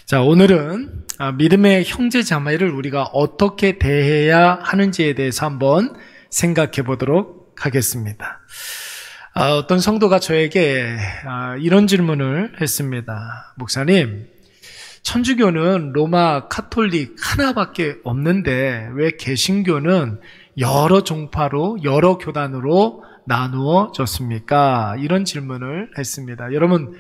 자, 오늘은 믿음의 형제 자매를 우리가 어떻게 대해야 하는지에 대해서 한번 생각해 보도록 하겠습니다. 어떤 성도가 저에게 이런 질문을 했습니다. 목사님, 천주교는 로마 카톨릭 하나밖에 없는데 왜 개신교는 여러 종파로 여러 교단으로 나누어졌습니까? 이런 질문을 했습니다. 여러분,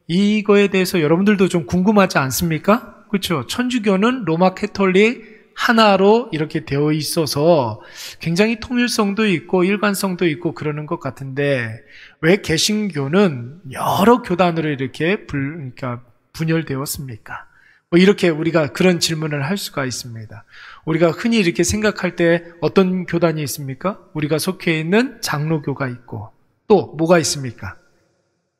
이거에 대해서 여러분들도 좀 궁금하지 않습니까? 그렇죠? 천주교는 로마 카톨릭 하나로 이렇게 되어 있어서 굉장히 통일성도 있고 일관성도 있고 그러는 것 같은데 왜 개신교는 여러 교단으로 이렇게 분열되었습니까? 이렇게 우리가 그런 질문을 할 수가 있습니다. 우리가 흔히 이렇게 생각할 때 어떤 교단이 있습니까? 우리가 속해 있는 장로교가 있고 또 뭐가 있습니까?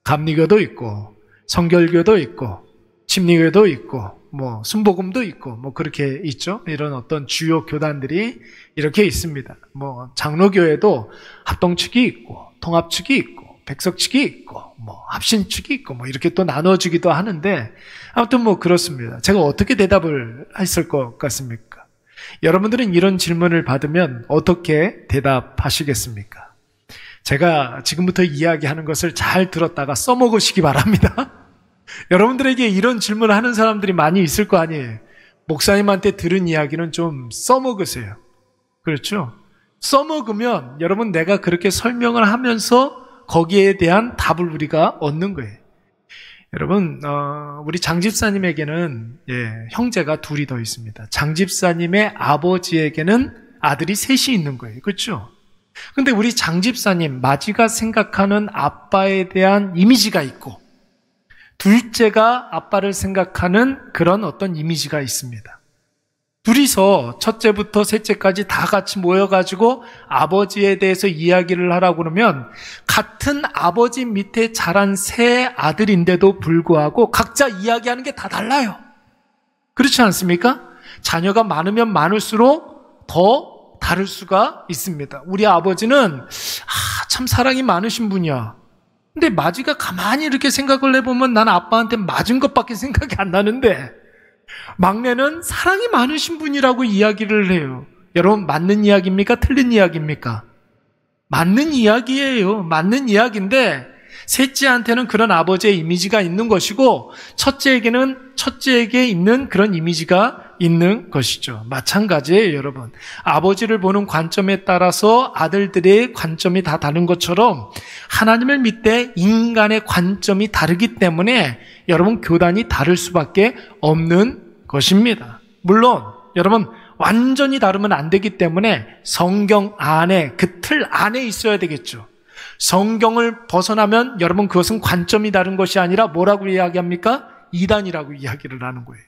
감리교도 있고 성결교도 있고 침례교도 있고 순복음도 있고 그렇게 있죠. 이런 어떤 주요 교단들이 이렇게 있습니다. 장로교에도 합동측이 있고 통합측이 있고 백석측이 있고 합신측이 있고 이렇게 또 나눠지기도 하는데 아무튼 그렇습니다. 제가 어떻게 대답을 했을 것 같습니까? 여러분들은 이런 질문을 받으면 어떻게 대답하시겠습니까? 제가 지금부터 이야기하는 것을 잘 들었다가 써먹으시기 바랍니다. 여러분들에게 이런 질문을 하는 사람들이 많이 있을 거 아니에요. 목사님한테 들은 이야기는 좀 써먹으세요. 그렇죠? 써먹으면 여러분 내가 그렇게 설명을 하면서 거기에 대한 답을 우리가 얻는 거예요. 여러분, 우리 장집사님에게는 형제가 둘이 더 있습니다. 장집사님의 아버지에게는 아들이 셋이 있는 거예요. 그렇죠? 근데 우리 장집사님, 마지가 생각하는 아빠에 대한 이미지가 있고 둘째가 아빠를 생각하는 그런 어떤 이미지가 있습니다. 둘이서 첫째부터 셋째까지 다 같이 모여가지고 아버지에 대해서 이야기를 하라고 그러면 같은 아버지 밑에 자란 세 아들인데도 불구하고 각자 이야기하는 게 다 달라요. 그렇지 않습니까? 자녀가 많으면 많을수록 더 다를 수가 있습니다. 우리 아버지는 참 사랑이 많으신 분이야. 근데 마지가 가만히 이렇게 생각을 해보면 난 아빠한테 맞은 것밖에 생각이 안 나는데 막내는 사랑이 많으신 분이라고 이야기를 해요. 여러분, 맞는 이야기입니까? 틀린 이야기입니까? 맞는 이야기예요. 맞는 이야기인데 셋째한테는 그런 아버지의 이미지가 있는 것이고 첫째에게는 첫째에게 있는 그런 이미지가 있는 것이죠. 마찬가지예요, 여러분. 아버지를 보는 관점에 따라서 아들들의 관점이 다 다른 것처럼 하나님을 믿되 인간의 관점이 다르기 때문에 여러분 교단이 다를 수밖에 없는 것입니다. 물론 여러분 완전히 다르면 안 되기 때문에 성경 안에 그 틀 안에 있어야 되겠죠. 성경을 벗어나면 여러분 그것은 관점이 다른 것이 아니라 뭐라고 이야기합니까? 이단이라고 이야기를 하는 거예요.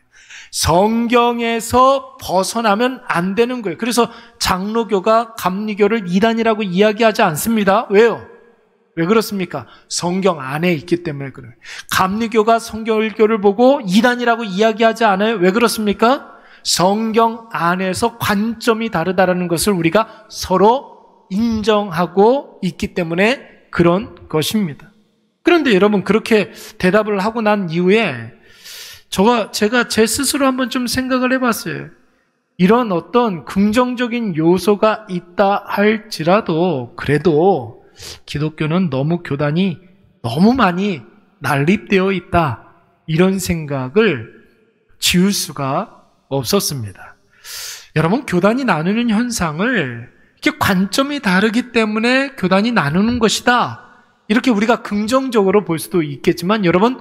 성경에서 벗어나면 안 되는 거예요. 그래서 장로교가 감리교를 이단이라고 이야기하지 않습니다. 왜요? 왜 그렇습니까? 성경 안에 있기 때문에 그래요. 감리교가 성결교를 보고 이단이라고 이야기하지 않아요. 왜 그렇습니까? 성경 안에서 관점이 다르다는 것을 우리가 서로 인정하고 있기 때문에 그런 것입니다. 그런데 여러분 그렇게 대답을 하고 난 이후에 제가 제 스스로 한번 좀 생각을 해봤어요. 이런 어떤 긍정적인 요소가 있다 할지라도 그래도 기독교는 너무 교단이 너무 많이 난립되어 있다 이런 생각을 지울 수가 없었습니다. 여러분 교단이 나누는 현상을 이렇게 관점이 다르기 때문에 교단이 나누는 것이다 이렇게 우리가 긍정적으로 볼 수도 있겠지만 여러분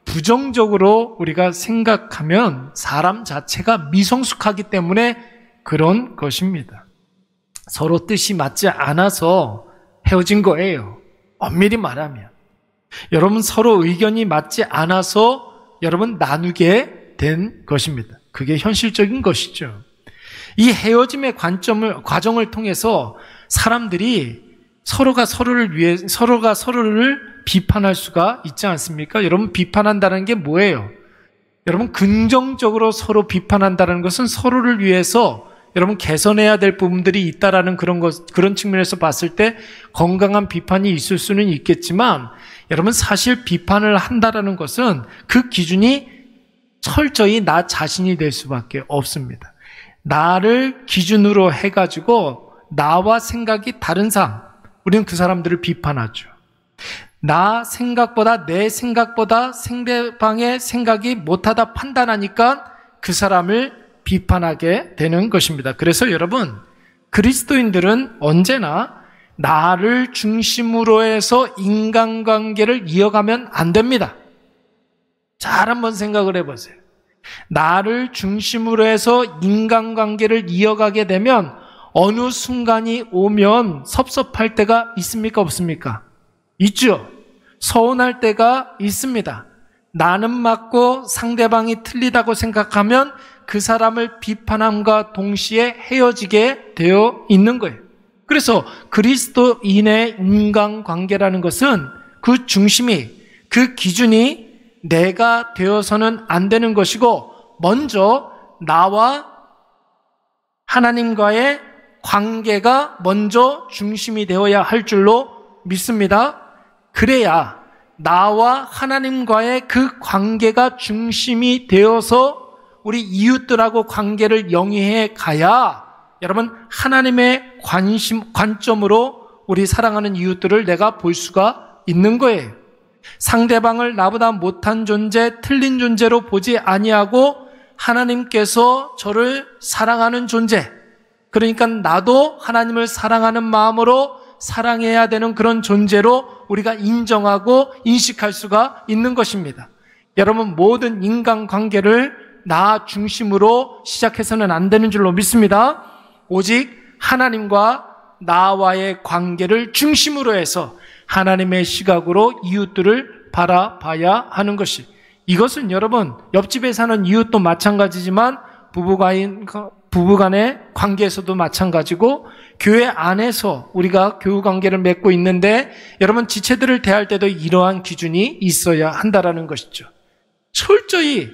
부정적으로 우리가 생각하면 사람 자체가 미성숙하기 때문에 그런 것입니다. 서로 뜻이 맞지 않아서 헤어진 거예요. 엄밀히 말하면 여러분 서로 의견이 맞지 않아서 여러분 나누게 된 것입니다. 그게 현실적인 것이죠. 이 헤어짐의 과정을 통해서 사람들이 서로가 서로를 비판할 수가 있지 않습니까? 여러분 비판한다는 게 뭐예요? 여러분 긍정적으로 서로 비판한다는 것은 서로를 위해서 여러분 개선해야 될 부분들이 있다라는 그런 측면에서 봤을 때 건강한 비판이 있을 수는 있겠지만 여러분 사실 비판을 한다라는 것은 그 기준이 철저히 나 자신이 될 수밖에 없습니다. 나를 기준으로 해가지고 나와 생각이 다른 사람, 우리는 그 사람들을 비판하죠. 내 생각보다 상대방의 생각이 못하다 판단하니까 그 사람을 비판하게 되는 것입니다. 그래서 여러분, 그리스도인들은 언제나 나를 중심으로 해서 인간관계를 이어가면 안 됩니다. 잘 한번 생각을 해보세요. 나를 중심으로 해서 인간관계를 이어가게 되면 어느 순간이 오면 섭섭할 때가 있습니까? 없습니까? 있죠. 서운할 때가 있습니다. 나는 맞고 상대방이 틀리다고 생각하면 그 사람을 비판함과 동시에 헤어지게 되어 있는 거예요. 그래서 그리스도인의 인간관계라는 것은 그 중심이, 그 기준이 내가 되어서는 안 되는 것이고, 먼저 나와 하나님과의 관계가 먼저 중심이 되어야 할 줄로 믿습니다. 그래야 나와 하나님과의 그 관계가 중심이 되어서 우리 이웃들하고 관계를 영위해 가야 여러분 하나님의 관점으로 우리 사랑하는 이웃들을 내가 볼 수가 있는 거예요. 상대방을 나보다 못한 존재, 틀린 존재로 보지 아니하고 하나님께서 저를 사랑하는 존재, 그러니까 나도 하나님을 사랑하는 마음으로 사랑해야 되는 그런 존재로 우리가 인정하고 인식할 수가 있는 것입니다. 여러분, 모든 인간관계를 나 중심으로 시작해서는 안 되는 줄로 믿습니다. 오직 하나님과 나와의 관계를 중심으로 해서 하나님의 시각으로 이웃들을 바라봐야 하는 것이, 이것은 여러분 옆집에 사는 이웃도 마찬가지지만 부부간의 관계에서도 마찬가지고 교회 안에서 우리가 교우관계를 맺고 있는데 여러분 지체들을 대할 때도 이러한 기준이 있어야 한다라는 것이죠. 철저히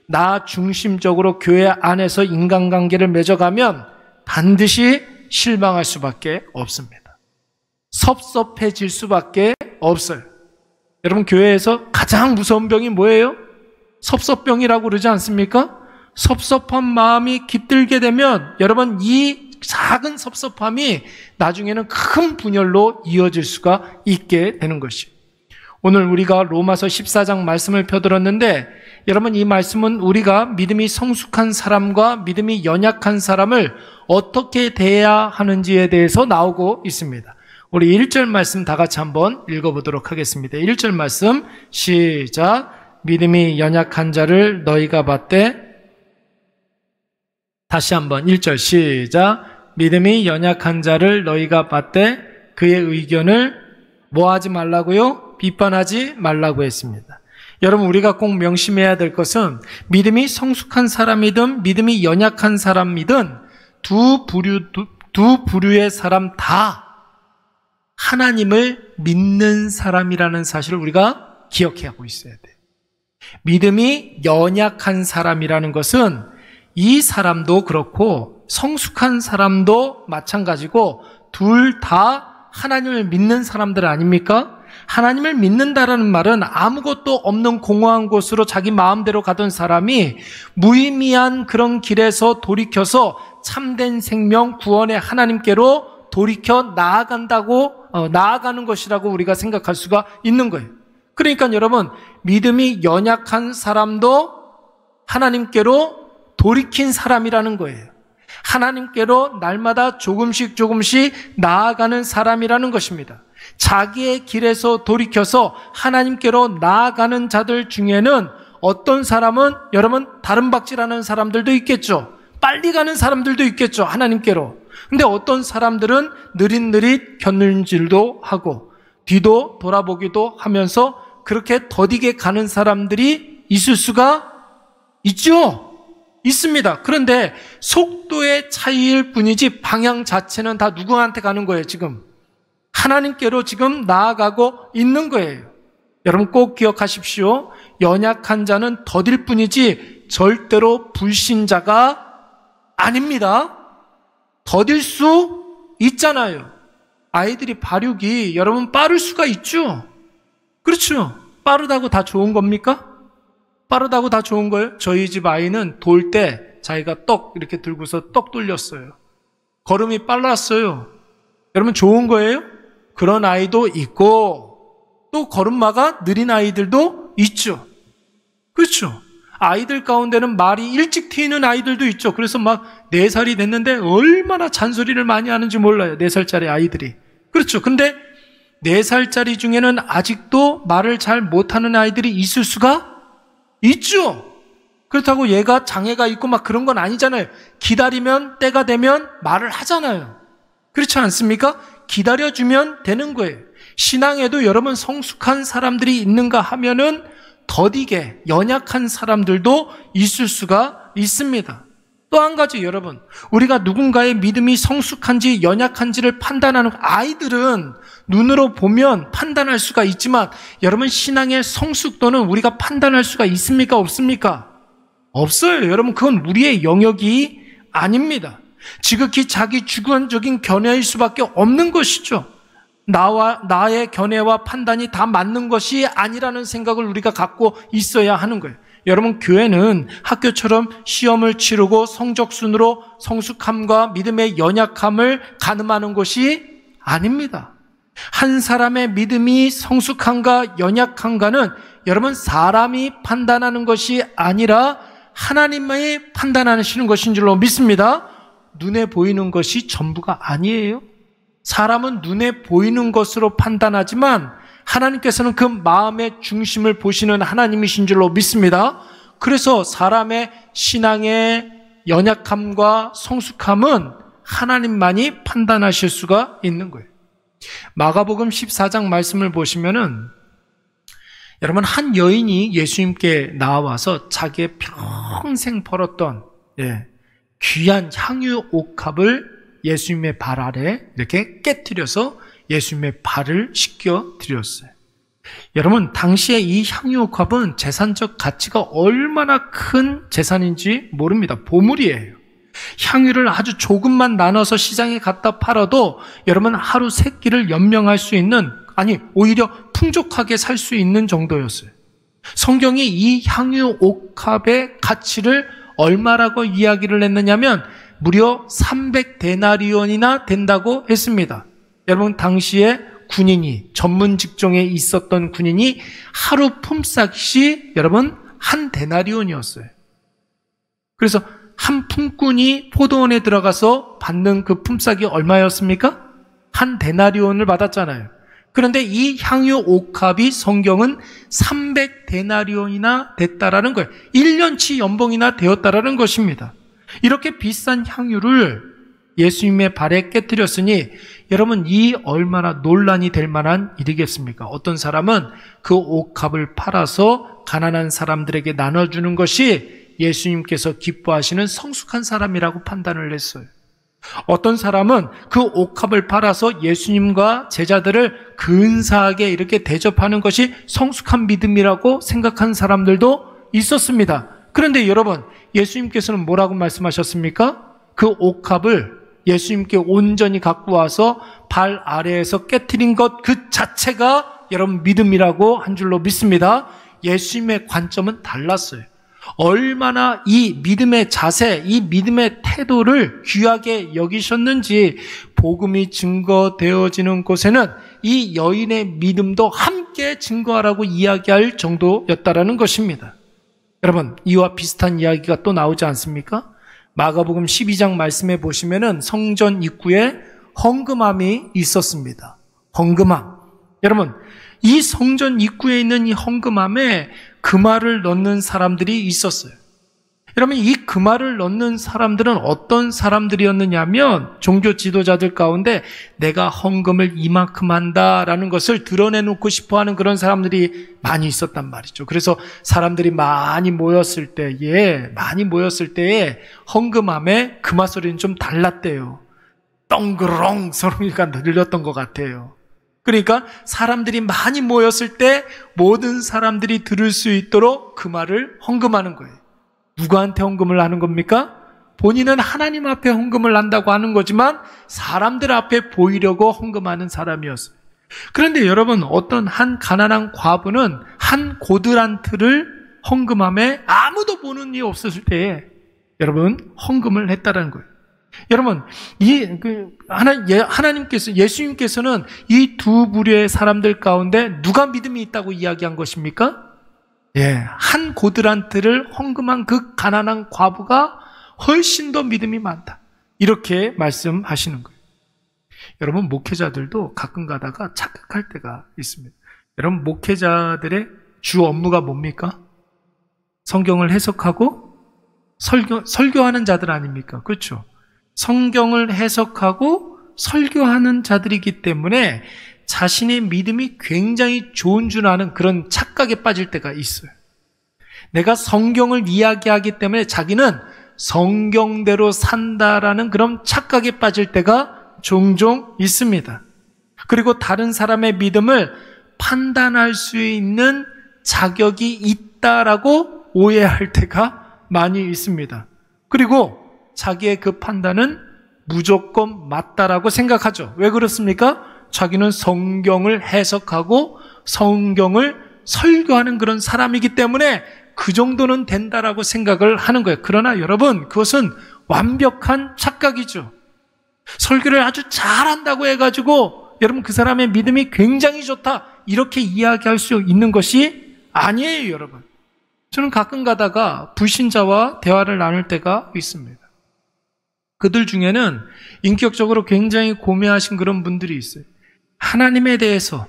나 중심적으로 교회 안에서 인간관계를 맺어가면 반드시 실망할 수밖에 없습니다. 섭섭해질 수밖에 없어요. 여러분, 교회에서 가장 무서운 병이 뭐예요? 섭섭병이라고 그러지 않습니까? 섭섭한 마음이 깃들게 되면 여러분 이 작은 섭섭함이 나중에는 큰 분열로 이어질 수가 있게 되는 것이에요. 오늘 우리가 로마서 14장 말씀을 펴들었는데 여러분 이 말씀은 우리가 믿음이 성숙한 사람과 믿음이 연약한 사람을 어떻게 대해야 하는지에 대해서 나오고 있습니다. 우리 1절 말씀 다 같이 한번 읽어보도록 하겠습니다. 1절 말씀 시작. 믿음이 연약한 자를 너희가 받되, 다시 한번 1절 시작. 믿음이 연약한 자를 너희가 받되 그의 의견을 뭐 하지 말라고요? 비판하지 말라고 했습니다. 여러분, 우리가 꼭 명심해야 될 것은 믿음이 성숙한 사람이든 믿음이 연약한 사람이든 두 부류의 사람 다 하나님을 믿는 사람이라는 사실을 우리가 기억하고 있어야 돼요. 믿음이 연약한 사람이라는 것은 이 사람도 그렇고 성숙한 사람도 마찬가지고 둘 다 하나님을 믿는 사람들 아닙니까? 하나님을 믿는다라는 말은 아무것도 없는 공허한 곳으로 자기 마음대로 가던 사람이 무의미한 그런 길에서 돌이켜서 참된 생명 구원의 하나님께로 돌이켜 나아가는 것이라고 우리가 생각할 수가 있는 거예요. 그러니까 여러분, 믿음이 연약한 사람도 하나님께로 돌이킨 사람이라는 거예요. 하나님께로 날마다 조금씩 나아가는 사람이라는 것입니다. 자기의 길에서 돌이켜서 하나님께로 나아가는 자들 중에는 어떤 사람은 여러분 다른 박질하는 사람들도 있겠죠. 빨리 가는 사람들도 있겠죠. 하나님께로. 근데 어떤 사람들은 느릿느릿 견눈질도 하고 뒤도 돌아보기도 하면서 그렇게 더디게 가는 사람들이 있을 수가 있죠. 있습니다. 그런데 속도의 차이일 뿐이지 방향 자체는 다 누구한테 가는 거예요, 지금? 하나님께로 지금 나아가고 있는 거예요. 여러분 꼭 기억하십시오. 연약한 자는 더딜 뿐이지 절대로 불신자가 아닙니다. 더딜 수 있잖아요. 아이들이 발육이 여러분 빠를 수가 있죠. 그렇죠. 빠르다고 다 좋은 겁니까? 빠르다고 다 좋은 거예요? 저희 집 아이는 돌 때 자기가 떡 이렇게 들고서 떡 돌렸어요. 걸음이 빨랐어요. 여러분 좋은 거예요? 그런 아이도 있고 또 걸음마가 느린 아이들도 있죠. 그렇죠? 아이들 가운데는 말이 일찍 트이는 아이들도 있죠. 그래서 막 4살이 됐는데 얼마나 잔소리를 많이 하는지 몰라요. 4살짜리 아이들이. 그렇죠. 근데 4살짜리 중에는 아직도 말을 잘 못하는 아이들이 있을 수가 있죠. 그렇다고 얘가 장애가 있고 막 그런 건 아니잖아요. 기다리면 때가 되면 말을 하잖아요. 그렇지 않습니까? 기다려주면 되는 거예요. 신앙에도 여러분 성숙한 사람들이 있는가 하면은 더디게 연약한 사람들도 있을 수가 있습니다. 또 한 가지 여러분, 우리가 누군가의 믿음이 성숙한지 연약한지를 판단하는 아이들은 눈으로 보면 판단할 수가 있지만 여러분 신앙의 성숙도는 우리가 판단할 수가 있습니까? 없습니까? 없어요. 여러분 그건 우리의 영역이 아닙니다. 지극히 자기 주관적인 견해일 수밖에 없는 것이죠. 나의 견해와 판단이 다 맞는 것이 아니라는 생각을 우리가 갖고 있어야 하는 거예요. 여러분 교회는 학교처럼 시험을 치르고 성적순으로 성숙함과 믿음의 연약함을 가늠하는 곳이 아닙니다. 한 사람의 믿음이 성숙한가 연약한가는 여러분 사람이 판단하는 것이 아니라 하나님만이 판단하시는 것인 줄로 믿습니다. 눈에 보이는 것이 전부가 아니에요. 사람은 눈에 보이는 것으로 판단하지만 하나님께서는 그 마음의 중심을 보시는 하나님이신 줄로 믿습니다. 그래서 사람의 신앙의 연약함과 성숙함은 하나님만이 판단하실 수가 있는 거예요. 마가복음 14장 말씀을 보시면은 여러분 한 여인이 예수님께 나와서 자기의 평생 벌었던 귀한 향유 옥합을 예수님의 발 아래 이렇게 깨트려서 예수님의 발을 씻겨 드렸어요. 여러분 당시에 이 향유 옥합은 재산적 가치가 얼마나 큰 재산인지 모릅니다. 보물이에요. 향유를 아주 조금만 나눠서 시장에 갖다 팔아도 여러분 하루 3끼를 연명할 수 있는, 아니 오히려 풍족하게 살 수 있는 정도였어요. 성경이 이 향유 옥합의 가치를 얼마라고 이야기를 했느냐면 무려 300데나리온이나 된다고 했습니다. 여러분 당시에 군인이, 전문 직종에 있었던 군인이 하루 품삯이 여러분 1데나리온이었어요. 그래서 한 품꾼이 포도원에 들어가서 받는 그 품삯이 얼마였습니까? 1데나리온을 받았잖아요. 그런데 이 향유 옥합이 성경은 300데나리온이나 됐다라는 거예요. 1년치 연봉이나 되었다라는 것입니다. 이렇게 비싼 향유를 예수님의 발에 깨뜨렸으니 여러분 이 얼마나 논란이 될 만한 일이겠습니까? 어떤 사람은 그 옥합을 팔아서 가난한 사람들에게 나눠주는 것이 예수님께서 기뻐하시는 성숙한 사람이라고 판단을 했어요. 어떤 사람은 그 옥합을 팔아서 예수님과 제자들을 근사하게 이렇게 대접하는 것이 성숙한 믿음이라고 생각한 사람들도 있었습니다. 그런데 여러분, 예수님께서는 뭐라고 말씀하셨습니까? 그 옥합을 예수님께 온전히 갖고 와서 발 아래에서 깨트린 것 그 자체가 여러분 믿음이라고 한 줄로 믿습니다. 예수님의 관점은 달랐어요. 얼마나 이 믿음의 자세, 이 믿음의 태도를 귀하게 여기셨는지 복음이 증거되어지는 곳에는 이 여인의 믿음도 함께 증거하라고 이야기할 정도였다라는 것입니다. 여러분, 이와 비슷한 이야기가 또 나오지 않습니까? 마가복음 12장 말씀해 보시면은 성전 입구에 헌금함이 있었습니다. 헌금함. 여러분, 이 성전 입구에 있는 이 헌금함에 금화를 넣는 사람들이 있었어요. 여러분, 이 금화를 넣는 사람들은 어떤 사람들이었느냐면 종교 지도자들 가운데 내가 헌금을 이만큼 한다라는 것을 드러내놓고 싶어하는 그런 사람들이 많이 있었단 말이죠. 그래서 사람들이 많이 모였을 때에 헌금함에 금화 소리는 좀 달랐대요. 덩그렁 소리가 들렸던 것 같아요. 그러니까 사람들이 많이 모였을 때 모든 사람들이 들을 수 있도록 금화를 헌금하는 거예요. 누구한테 헌금을 하는 겁니까? 본인은 하나님 앞에 헌금을 한다고 하는 거지만 사람들 앞에 보이려고 헌금하는 사람이었어요. 그런데 여러분, 어떤 한 가난한 과부는 한 고드란트를 헌금함에 아무도 보는 일 없었을 때에 여러분 헌금을 했다라는 거예요. 여러분 하나님께서 예수님께서는 이 두 부류의 사람들 가운데 누가 믿음이 있다고 이야기한 것입니까? 한 고드란트를 헌금한 그 가난한 과부가 훨씬 더 믿음이 많다. 이렇게 말씀하시는 거예요. 여러분 목회자들도 가끔 가다가 착각할 때가 있습니다. 여러분 목회자들의 주 업무가 뭡니까? 성경을 해석하고 설교하는 자들 아닙니까? 그렇죠? 성경을 해석하고 설교하는 자들이기 때문에 자신의 믿음이 굉장히 좋은 줄 아는 그런 착각에 빠질 때가 있어요. 내가 성경을 이야기하기 때문에 자기는 성경대로 산다라는 그런 착각에 빠질 때가 종종 있습니다. 그리고 다른 사람의 믿음을 판단할 수 있는 자격이 있다라고 오해할 때가 많이 있습니다. 그리고 자기의 그 판단은 무조건 맞다라고 생각하죠. 왜 그렇습니까? 자기는 성경을 해석하고 성경을 설교하는 그런 사람이기 때문에 그 정도는 된다라고 생각을 하는 거예요. 그러나 여러분, 그것은 완벽한 착각이죠. 설교를 아주 잘한다고 해가지고 여러분 그 사람의 믿음이 굉장히 좋다 이렇게 이야기할 수 있는 것이 아니에요. 여러분, 저는 가끔 가다가 불신자와 대화를 나눌 때가 있습니다. 그들 중에는 인격적으로 굉장히 고매하신 그런 분들이 있어요. 하나님에 대해서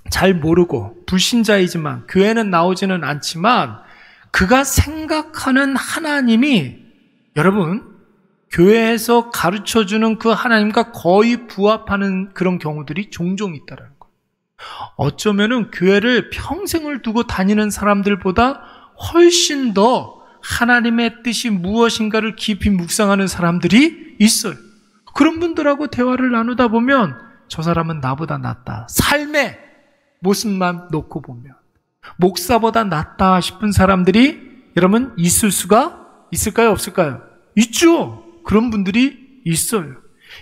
잘 모르고 불신자이지만 교회는 나오지는 않지만 그가 생각하는 하나님이 여러분 교회에서 가르쳐주는 그 하나님과 거의 부합하는 그런 경우들이 종종 있다는 거예요. 어쩌면은 교회를 평생을 두고 다니는 사람들보다 훨씬 더 하나님의 뜻이 무엇인가를 깊이 묵상하는 사람들이 있어요. 그런 분들하고 대화를 나누다 보면 저 사람은 나보다 낫다. 삶의 모습만 놓고 보면 목사보다 낫다 싶은 사람들이 여러분 있을 수가 있을까요? 없을까요? 있죠. 그런 분들이 있어요.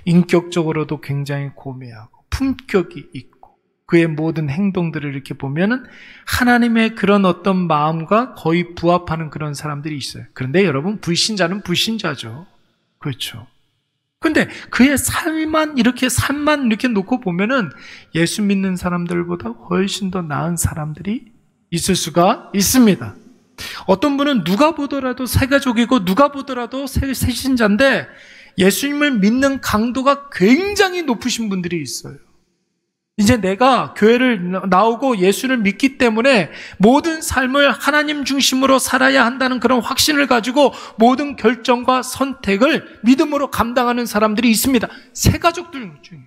인격적으로도 굉장히 고매하고 품격이 있고 그의 모든 행동들을 이렇게 보면은 하나님의 그런 어떤 마음과 거의 부합하는 그런 사람들이 있어요. 그런데 여러분 불신자는 불신자죠. 그렇죠. 근데 그의 삶만 이렇게 놓고 보면은 예수 믿는 사람들보다 훨씬 더 나은 사람들이 있을 수가 있습니다. 어떤 분은 누가 보더라도 새가족이고 누가 보더라도 새신자인데 예수님을 믿는 강도가 굉장히 높으신 분들이 있어요. 이제 내가 교회를 나오고 예수를 믿기 때문에 모든 삶을 하나님 중심으로 살아야 한다는 그런 확신을 가지고 모든 결정과 선택을 믿음으로 감당하는 사람들이 있습니다. 새가족들 중에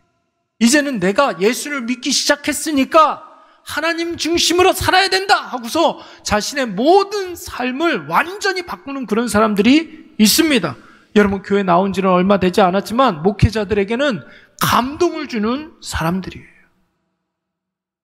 이제는 내가 예수를 믿기 시작했으니까 하나님 중심으로 살아야 된다 하고서 자신의 모든 삶을 완전히 바꾸는 그런 사람들이 있습니다. 여러분 교회 나온 지는 얼마 되지 않았지만 목회자들에게는 감동을 주는 사람들이에요.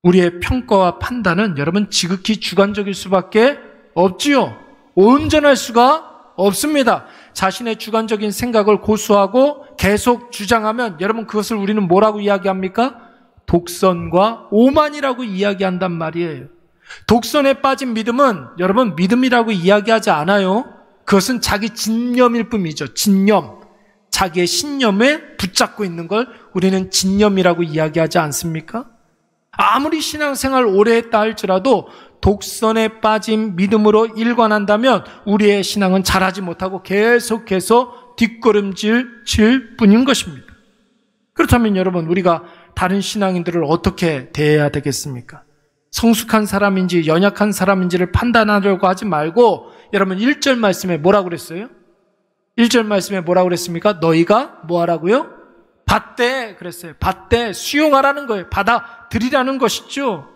우리의 평가와 판단은 여러분 지극히 주관적일 수밖에 없지요. 온전할 수가 없습니다. 자신의 주관적인 생각을 고수하고 계속 주장하면 여러분 그것을 우리는 뭐라고 이야기합니까? 독선과 오만이라고 이야기한단 말이에요. 독선에 빠진 믿음은 여러분 믿음이라고 이야기하지 않아요. 그것은 자기 진념일 뿐이죠. 진념. 자기의 신념에 붙잡고 있는 걸 우리는 진념이라고 이야기하지 않습니까? 아무리 신앙생활 오래 했다 할지라도 독선에 빠진 믿음으로 일관한다면 우리의 신앙은 자라지 못하고 계속해서 뒷걸음질 칠 뿐인 것입니다. 그렇다면 여러분 우리가 다른 신앙인들을 어떻게 대해야 되겠습니까? 성숙한 사람인지 연약한 사람인지를 판단하려고 하지 말고 여러분 1절 말씀에 뭐라고 그랬어요? 1절 말씀에 뭐라고 그랬습니까? 너희가 뭐 하라고요? 받되 그랬어요. 받되 수용하라는 거예요. 받아들이라는 것이죠.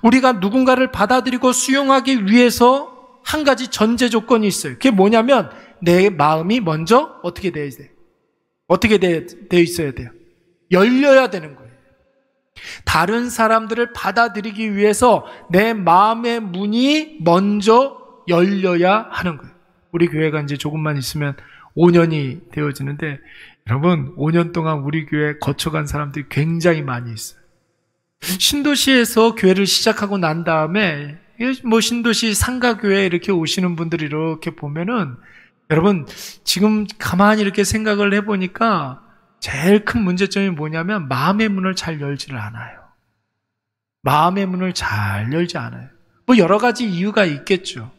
우리가 누군가를 받아들이고 수용하기 위해서 한 가지 전제 조건이 있어요. 그게 뭐냐면 내 마음이 먼저 어떻게 되어야 돼요? 어떻게 되어 있어야 돼요? 열려야 되는 거예요. 다른 사람들을 받아들이기 위해서 내 마음의 문이 먼저 열려야 하는 거예요. 우리 교회가 이제 조금만 있으면 5년이 되어지는데 여러분 5년 동안 우리 교회에 거쳐간 사람들이 굉장히 많이 있어요. 신도시에서 교회를 시작하고 난 다음에 뭐 신도시 상가교회 이렇게 오시는 분들이 이렇게 보면은 여러분 지금 가만히 이렇게 생각을 해보니까 제일 큰 문제점이 뭐냐면 마음의 문을 잘 열지를 않아요. 마음의 문을 잘 열지 않아요. 뭐 여러 가지 이유가 있겠죠.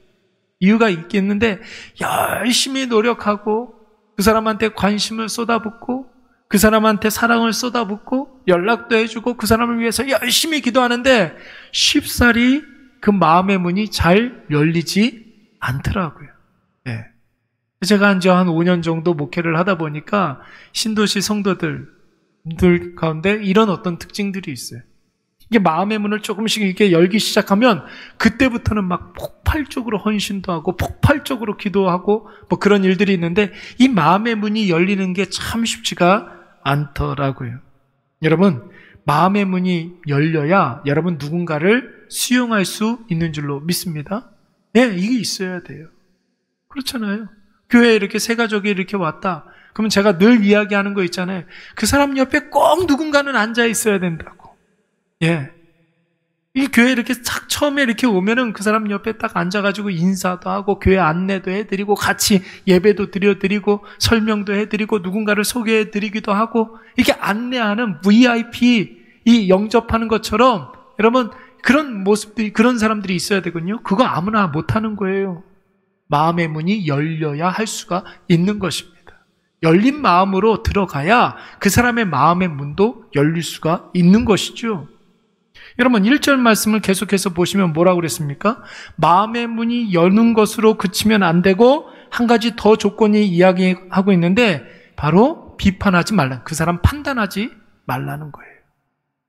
이유가 있겠는데 열심히 노력하고 그 사람한테 관심을 쏟아붓고 그 사람한테 사랑을 쏟아붓고 연락도 해주고 그 사람을 위해서 열심히 기도하는데 쉽사리 그 마음의 문이 잘 열리지 않더라고요. 네. 제가 한 5년 정도 목회를 하다 보니까 신도시 성도들 가운데 이런 어떤 특징들이 있어요. 이게 마음의 문을 조금씩 이렇게 열기 시작하면 그때부터는 막 폭발적으로 헌신도 하고 폭발적으로 기도하고 뭐 그런 일들이 있는데 이 마음의 문이 열리는 게 참 쉽지가 않더라고요. 여러분, 마음의 문이 열려야 여러분 누군가를 수용할 수 있는 줄로 믿습니다. 네, 이게 있어야 돼요. 그렇잖아요. 교회에 이렇게 새 가족이 이렇게 왔다. 그러면 제가 늘 이야기하는 거 있잖아요. 그 사람 옆에 꼭 누군가는 앉아 있어야 된다고. 예. 이 교회 이렇게 딱 처음에 이렇게 오면은 그 사람 옆에 딱 앉아가지고 인사도 하고 교회 안내도 해드리고 같이 예배도 드려드리고 설명도 해드리고 누군가를 소개해드리기도 하고 이렇게 안내하는 VIP 이 영접하는 것처럼 여러분 그런 모습들이 그런 사람들이 있어야 되거든요. 그거 아무나 못하는 거예요. 마음의 문이 열려야 할 수가 있는 것입니다. 열린 마음으로 들어가야 그 사람의 마음의 문도 열릴 수가 있는 것이죠. 여러분 1절 말씀을 계속해서 보시면 뭐라고 그랬습니까? 마음의 문이 여는 것으로 그치면 안 되고 한 가지 더 조건이 이야기하고 있는데 바로 비판하지 말라. 그 사람 판단하지 말라는 거예요.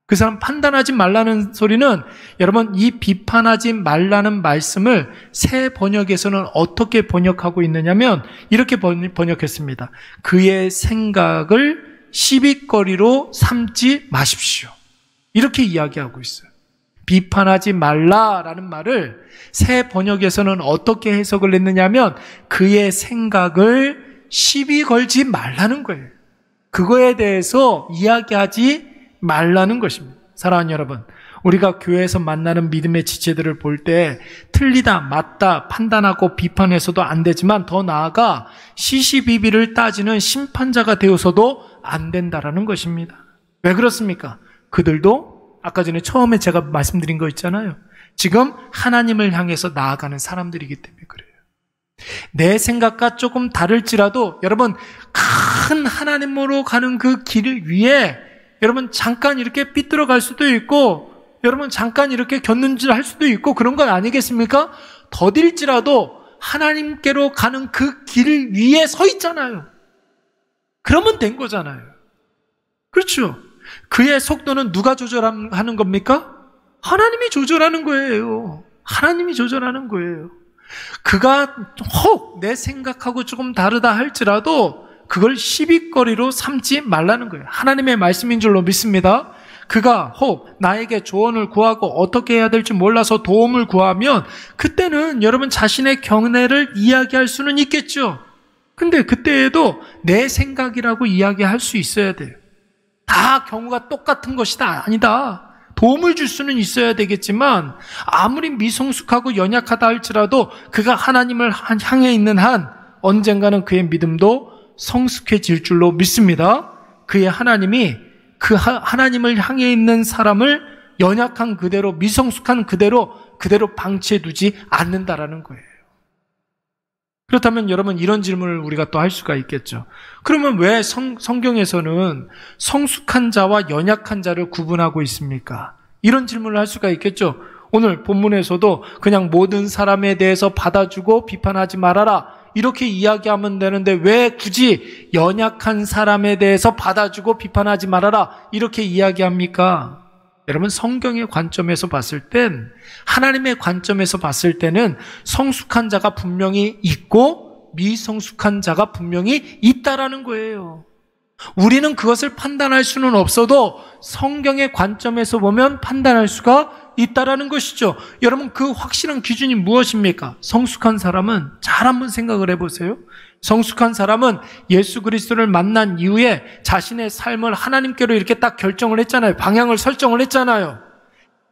그 사람 판단하지 말라는 소리는 여러분 이 비판하지 말라는 말씀을 새 번역에서는 어떻게 번역하고 있느냐면 이렇게 번역했습니다. 그의 생각을 시비거리로 삼지 마십시오. 이렇게 이야기하고 있어요. 비판하지 말라라는 말을 새 번역에서는 어떻게 해석을 했느냐면 그의 생각을 시비 걸지 말라는 거예요. 그거에 대해서 이야기하지 말라는 것입니다. 사랑하는 여러분, 우리가 교회에서 만나는 믿음의 지체들을 볼 때 틀리다, 맞다, 판단하고 비판해서도 안 되지만 더 나아가 시시비비를 따지는 심판자가 되어서도 안 된다라는 것입니다. 왜 그렇습니까? 그들도 아까 전에 처음에 제가 말씀드린 거 있잖아요. 지금 하나님을 향해서 나아가는 사람들이기 때문에 그래요. 내 생각과 조금 다를지라도 여러분 큰 하나님으로 가는 그 길 위에 여러분 잠깐 이렇게 삐뚤어갈 수도 있고 여러분 잠깐 이렇게 곁눈질할 수도 있고 그런 건 아니겠습니까? 더딜지라도 하나님께로 가는 그 길 위에 서 있잖아요. 그러면 된 거잖아요. 그렇죠? 그의 속도는 누가 조절하는 겁니까? 하나님이 조절하는 거예요. 하나님이 조절하는 거예요. 그가 혹 내 생각하고 조금 다르다 할지라도 그걸 시비거리로 삼지 말라는 거예요. 하나님의 말씀인 줄로 믿습니다. 그가 혹 나에게 조언을 구하고 어떻게 해야 될지 몰라서 도움을 구하면 그때는 여러분 자신의 경례를 이야기할 수는 있겠죠. 근데 그때에도 내 생각이라고 이야기할 수 있어야 돼요. 다 경우가 똑같은 것이다. 아니다. 도움을 줄 수는 있어야 되겠지만 아무리 미성숙하고 연약하다 할지라도 그가 하나님을 향해 있는 한 언젠가는 그의 믿음도 성숙해질 줄로 믿습니다. 그의 하나님이 그 하나님을 향해 있는 사람을 연약한 그대로 미성숙한 그대로 방치해 두지 않는다라는 거예요. 그렇다면 여러분 이런 질문을 우리가 또 할 수가 있겠죠. 그러면 왜 성경에서는 성숙한 자와 연약한 자를 구분하고 있습니까? 이런 질문을 할 수가 있겠죠. 오늘 본문에서도 그냥 모든 사람에 대해서 받아주고 비판하지 말아라 이렇게 이야기하면 되는데 왜 굳이 연약한 사람에 대해서 받아주고 비판하지 말아라 이렇게 이야기합니까? 여러분 성경의 관점에서 봤을 땐 하나님의 관점에서 봤을 때는 성숙한 자가 분명히 있고 미성숙한 자가 분명히 있다라는 거예요. 우리는 그것을 판단할 수는 없어도 성경의 관점에서 보면 판단할 수가 있다라는 것이죠. 여러분 그 확실한 기준이 무엇입니까? 성숙한 사람은 잘 한번 생각을 해보세요. 성숙한 사람은 예수 그리스도를 만난 이후에 자신의 삶을 하나님께로 이렇게 딱 결정을 했잖아요. 방향을 설정을 했잖아요.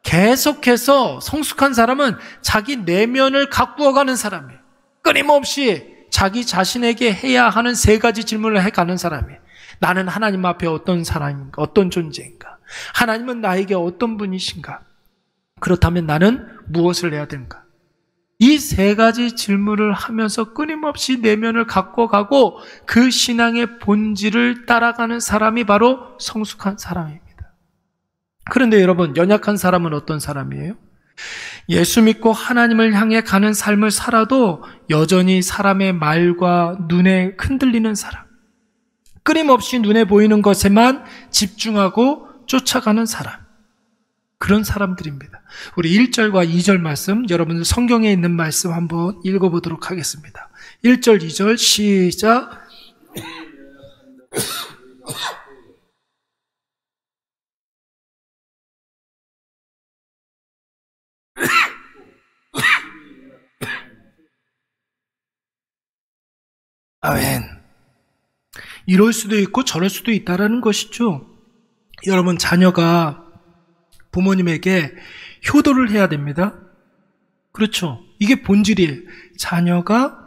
계속해서 성숙한 사람은 자기 내면을 가꾸어가는 사람이에요. 끊임없이 자기 자신에게 해야 하는 3가지 질문을 해가는 사람이에요. 나는 하나님 앞에 어떤 사람인가, 어떤 존재인가? 하나님은 나에게 어떤 분이신가? 그렇다면 나는 무엇을 해야 되는가? 이 3가지 질문을 하면서 끊임없이 내면을 가꿔가고 그 신앙의 본질을 따라가는 사람이 바로 성숙한 사람입니다. 그런데 여러분, 연약한 사람은 어떤 사람이에요? 예수 믿고 하나님을 향해 가는 삶을 살아도 여전히 사람의 말과 눈에 흔들리는 사람, 끊임없이 눈에 보이는 것에만 집중하고 쫓아가는 사람, 그런 사람들입니다. 우리 1절과 2절 말씀, 여러분 성경에 있는 말씀 한번 읽어보도록 하겠습니다. 1절, 2절 시작. 아멘. 이럴 수도 있고 저럴 수도 있다라는 것이죠. 여러분, 자녀가 부모님에게 효도를 해야 됩니다. 그렇죠. 이게 본질이에요. 자녀가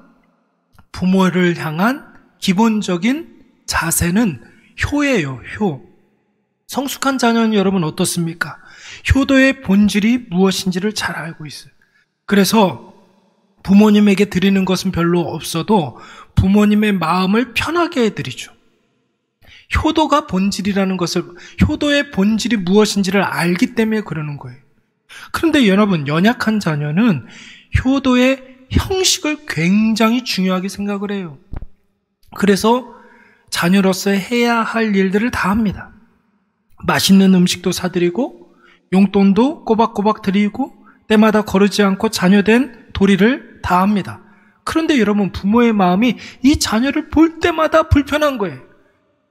부모를 향한 기본적인 자세는 효예요. 효. 성숙한 자녀는 여러분 어떻습니까? 효도의 본질이 무엇인지를 잘 알고 있어요. 그래서 부모님에게 드리는 것은 별로 없어도 부모님의 마음을 편하게 해드리죠. 효도가 본질이라는 것을, 효도의 본질이 무엇인지를 알기 때문에 그러는 거예요. 그런데 여러분, 연약한 자녀는 효도의 형식을 굉장히 중요하게 생각을 해요. 그래서 자녀로서 해야 할 일들을 다 합니다. 맛있는 음식도 사드리고 용돈도 꼬박꼬박 드리고 때마다 거르지 않고 자녀된 도리를 다 합니다. 그런데 여러분, 부모의 마음이 이 자녀를 볼 때마다 불편한 거예요.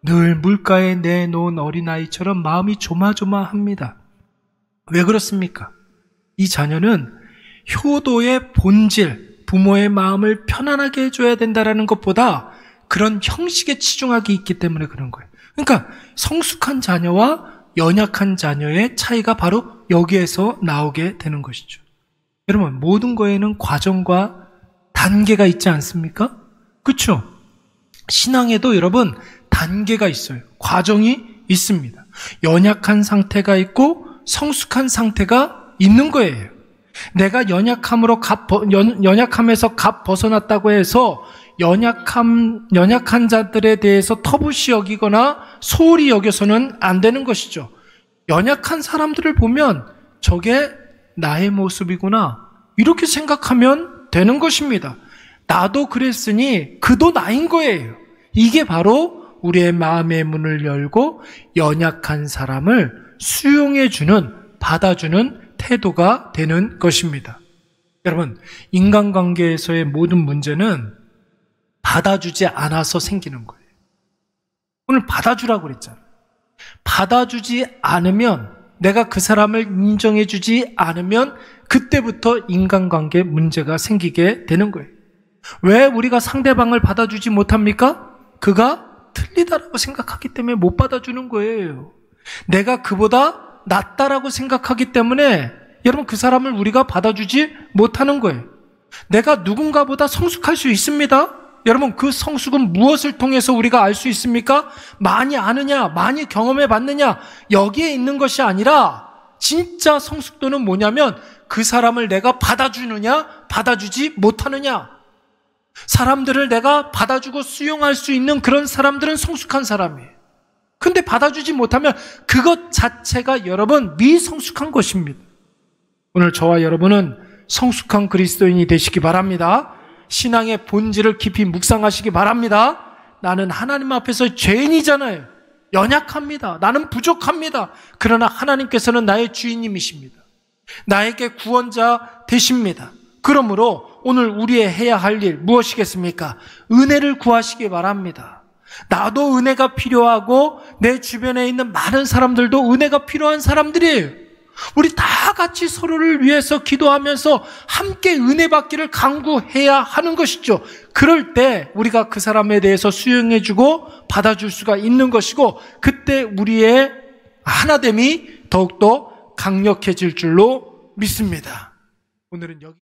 늘 물가에 내놓은 어린아이처럼 마음이 조마조마합니다. 왜 그렇습니까? 이 자녀는 효도의 본질, 부모의 마음을 편안하게 해줘야 된다는 것보다 그런 형식에 치중하기 있기 때문에 그런 거예요. 그러니까 성숙한 자녀와 연약한 자녀의 차이가 바로 여기에서 나오게 되는 것이죠. 여러분, 모든 거에는 과정과 단계가 있지 않습니까? 그렇죠? 신앙에도 여러분 단계가 있어요. 과정이 있습니다. 연약한 상태가 있고 성숙한 상태가 있는 거예요. 내가 연약함에서 갓 벗어났다고 해서 연약한 자들에 대해서 터부시 여기거나 소홀히 여겨서는 안 되는 것이죠. 연약한 사람들을 보면 저게 나의 모습이구나, 이렇게 생각하면 되는 것입니다. 나도 그랬으니 그도 나인 거예요. 이게 바로 우리의 마음의 문을 열고 연약한 사람을 수용해주는, 받아주는 태도가 되는 것입니다. 여러분, 인간관계에서의 모든 문제는 받아주지 않아서 생기는 거예요. 오늘 받아주라고 그랬잖아요. 받아주지 않으면, 내가 그 사람을 인정해주지 않으면 그때부터 인간관계 문제가 생기게 되는 거예요. 왜 우리가 상대방을 받아주지 못합니까? 그가 틀리다라고 생각하기 때문에 못 받아주는 거예요. 내가 그보다 낫다라고 생각하기 때문에 여러분, 그 사람을 우리가 받아주지 못하는 거예요. 내가 누군가보다 성숙할 수 있습니다. 여러분, 그 성숙은 무엇을 통해서 우리가 알 수 있습니까? 많이 아느냐, 많이 경험해 봤느냐, 여기에 있는 것이 아니라 진짜 성숙도는 뭐냐면 그 사람을 내가 받아주느냐, 받아주지 못하느냐. 사람들을 내가 받아주고 수용할 수 있는 그런 사람들은 성숙한 사람이에요. 근데 받아주지 못하면 그것 자체가 여러분 미성숙한 것입니다. 오늘 저와 여러분은 성숙한 그리스도인이 되시기 바랍니다. 신앙의 본질을 깊이 묵상하시기 바랍니다. 나는 하나님 앞에서 죄인이잖아요. 연약합니다. 나는 부족합니다. 그러나 하나님께서는 나의 주인님이십니다. 나에게 구원자 되십니다. 그러므로 오늘 우리의 해야 할 일 무엇이겠습니까? 은혜를 구하시기 바랍니다. 나도 은혜가 필요하고 내 주변에 있는 많은 사람들도 은혜가 필요한 사람들이에요. 우리 다 같이 서로를 위해서 기도하면서 함께 은혜 받기를 간구해야 하는 것이죠. 그럴 때 우리가 그 사람에 대해서 수용해주고 받아줄 수가 있는 것이고, 그때 우리의 하나됨이 더욱더 강력해질 줄로 믿습니다. 오늘은 여기